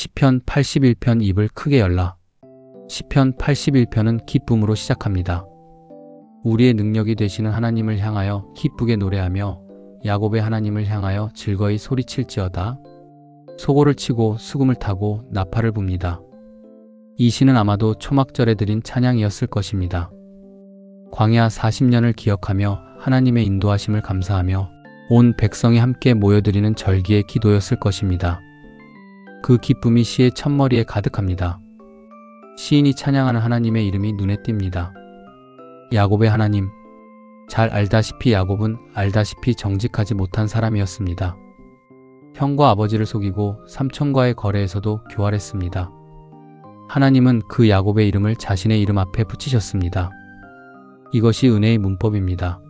시편 81편 입을 크게 열라. 시편 81편은 기쁨으로 시작합니다. 우리의 능력이 되시는 하나님을 향하여 기쁘게 노래하며 야곱의 하나님을 향하여 즐거이 소리칠지어다. 소고를 치고 수금을 타고 나팔을 붑니다. 이 시는 아마도 초막절에 드린 찬양이었을 것입니다. 광야 40년을 기억하며 하나님의 인도하심을 감사하며 온 백성이 함께 모여드리는 절기의 기도였을 것입니다. 그 기쁨이 시의 첫머리에 가득합니다. 시인이 찬양하는 하나님의 이름이 눈에 띕니다. 야곱의 하나님. 잘 알다시피 야곱은 알다시피 정직하지 못한 사람이었습니다. 형과 아버지를 속이고 삼촌과의 거래에서도 교활했습니다. 하나님은 그 야곱의 이름을 자신의 이름 앞에 붙이셨습니다. 이것이 은혜의 문법입니다.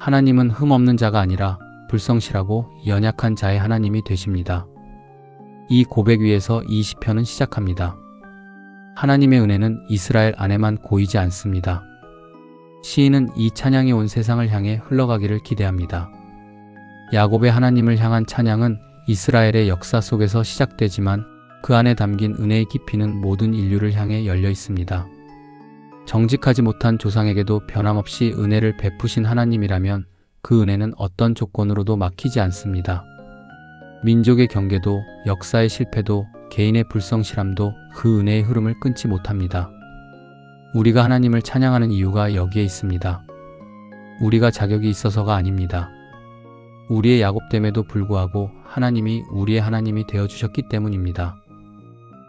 하나님은 흠없는 자가 아니라 불성실하고 연약한 자의 하나님이 되십니다. 이 고백 위에서 이 시편은 시작합니다. 하나님의 은혜는 이스라엘 안에만 고이지 않습니다. 시인은 이 찬양이 온 세상을 향해 흘러가기를 기대합니다. 야곱의 하나님을 향한 찬양은 이스라엘의 역사 속에서 시작되지만 그 안에 담긴 은혜의 깊이는 모든 인류를 향해 열려 있습니다. 정직하지 못한 조상에게도 변함없이 은혜를 베푸신 하나님이라면 그 은혜는 어떤 조건으로도 막히지 않습니다. 민족의 경계도, 역사의 실패도, 개인의 불성실함도 그 은혜의 흐름을 끊지 못합니다. 우리가 하나님을 찬양하는 이유가 여기에 있습니다. 우리가 자격이 있어서가 아닙니다. 우리의 야곱됨에도 불구하고 하나님이 우리의 하나님이 되어주셨기 때문입니다.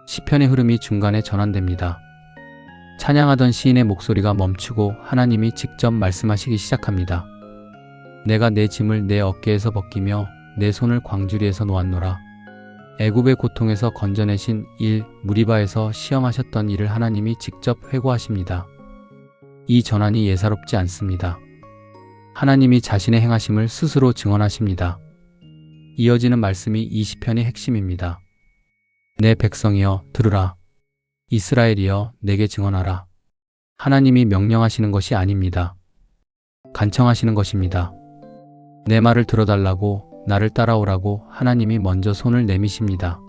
시편의 흐름이 중간에 전환됩니다. 찬양하던 시인의 목소리가 멈추고 하나님이 직접 말씀하시기 시작합니다. 내가 내 짐을 내 어깨에서 벗기며 내 손을 광주리에서 놓았노라. 애굽의 고통에서 건져내신 일, 무리바에서 시험하셨던 일을 하나님이 직접 회고하십니다. 이 전환이 예사롭지 않습니다. 하나님이 자신의 행하심을 스스로 증언하십니다. 이어지는 말씀이 이 시편의 핵심입니다. 내 백성이여 들으라. 이스라엘이여 내게 증언하라. 하나님이 명령하시는 것이 아닙니다. 간청하시는 것입니다. 내 말을 들어달라고, 나를 따라오라고 하나님이 먼저 손을 내미십니다.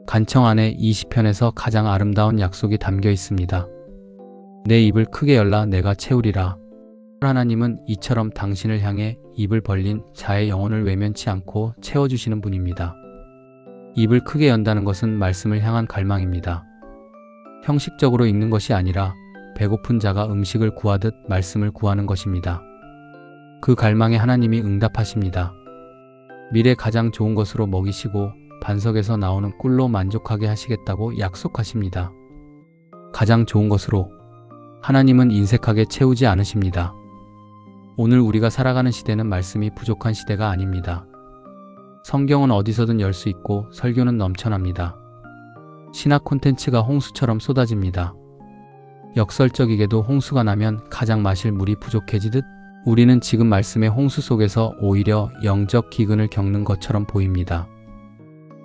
간청 안에 이 시편에서 가장 아름다운 약속이 담겨 있습니다. 내 입을 크게 열라 내가 채우리라. 하나님은 이처럼 당신을 향해 입을 벌린 자의 영혼을 외면치 않고 채워주시는 분입니다. 입을 크게 연다는 것은 말씀을 향한 갈망입니다. 형식적으로 읽는 것이 아니라 배고픈 자가 음식을 구하듯 말씀을 구하는 것입니다. 그 갈망에 하나님이 응답하십니다. 미래 가장 좋은 것으로 먹이시고 반석에서 나오는 꿀로 만족하게 하시겠다고 약속하십니다. 가장 좋은 것으로. 하나님은 인색하게 채우지 않으십니다. 오늘 우리가 살아가는 시대는 말씀이 부족한 시대가 아닙니다. 성경은 어디서든 열 수 있고 설교는 넘쳐납니다. 신학 콘텐츠가 홍수처럼 쏟아집니다. 역설적이게도 홍수가 나면 가장 마실 물이 부족해지듯 우리는 지금 말씀의 홍수 속에서 오히려 영적 기근을 겪는 것처럼 보입니다.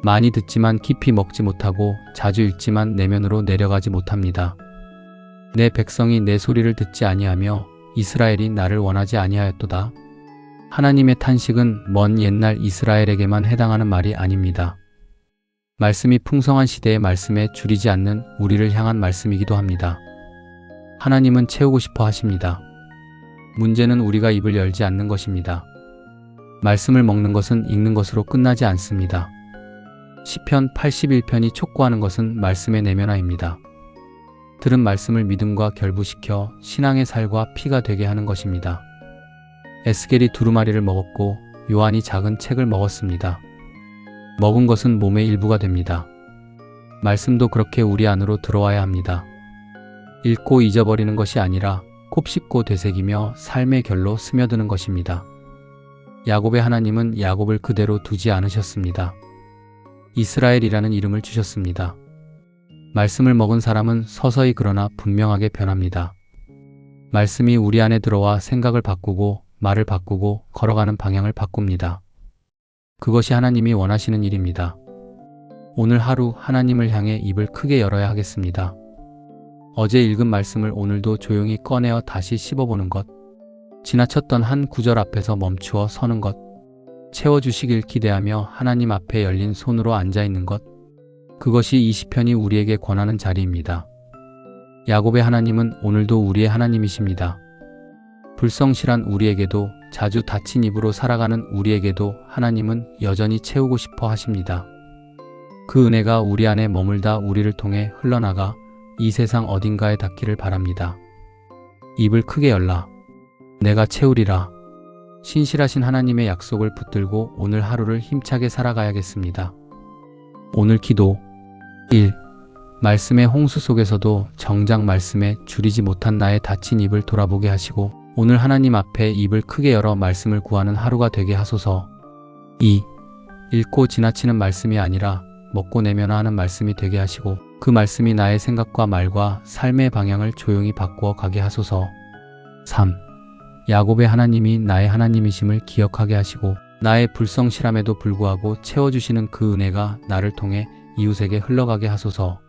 많이 듣지만 깊이 먹지 못하고 자주 읽지만 내면으로 내려가지 못합니다. 내 백성이 내 소리를 듣지 아니하며 이스라엘이 나를 원하지 아니하였도다. 하나님의 탄식은 먼 옛날 이스라엘에게만 해당하는 말이 아닙니다. 말씀이 풍성한 시대의 말씀에 줄이지 않는 우리를 향한 말씀이기도 합니다. 하나님은 채우고 싶어 하십니다. 문제는 우리가 입을 열지 않는 것입니다. 말씀을 먹는 것은 읽는 것으로 끝나지 않습니다. 시편 81편이 촉구하는 것은 말씀의 내면화입니다. 들은 말씀을 믿음과 결부시켜 신앙의 살과 피가 되게 하는 것입니다. 에스겔이 두루마리를 먹었고 요한이 작은 책을 먹었습니다. 먹은 것은 몸의 일부가 됩니다. 말씀도 그렇게 우리 안으로 들어와야 합니다. 읽고 잊어버리는 것이 아니라 곱씹고 되새기며 삶의 결로 스며드는 것입니다. 야곱의 하나님은 야곱을 그대로 두지 않으셨습니다. 이스라엘이라는 이름을 주셨습니다. 말씀을 먹은 사람은 서서히 그러나 분명하게 변합니다. 말씀이 우리 안에 들어와 생각을 바꾸고 말을 바꾸고 걸어가는 방향을 바꿉니다. 그것이 하나님이 원하시는 일입니다. 오늘 하루 하나님을 향해 입을 크게 열어야 하겠습니다. 어제 읽은 말씀을 오늘도 조용히 꺼내어 다시 씹어보는 것, 지나쳤던 한 구절 앞에서 멈추어 서는 것, 채워주시길 기대하며 하나님 앞에 열린 손으로 앉아있는 것, 그것이 이 시편이 우리에게 권하는 자리입니다. 야곱의 하나님은 오늘도 우리의 하나님이십니다. 불성실한 우리에게도, 자주 닫힌 입으로 살아가는 우리에게도 하나님은 여전히 채우고 싶어 하십니다. 그 은혜가 우리 안에 머물다 우리를 통해 흘러나가 이 세상 어딘가에 닿기를 바랍니다. 입을 크게 열라. 내가 채우리라. 신실하신 하나님의 약속을 붙들고 오늘 하루를 힘차게 살아가야겠습니다. 오늘 기도 1. 말씀의 홍수 속에서도 정작 말씀에 줄이지 못한 나의 닫힌 입을 돌아보게 하시고 오늘 하나님 앞에 입을 크게 열어 말씀을 구하는 하루가 되게 하소서. 2. 읽고 지나치는 말씀이 아니라 먹고 내면화하는 말씀이 되게 하시고 그 말씀이 나의 생각과 말과 삶의 방향을 조용히 바꾸어 가게 하소서. 3. 야곱의 하나님이 나의 하나님이심을 기억하게 하시고 나의 불성실함에도 불구하고 채워주시는 그 은혜가 나를 통해 이웃에게 흘러가게 하소서.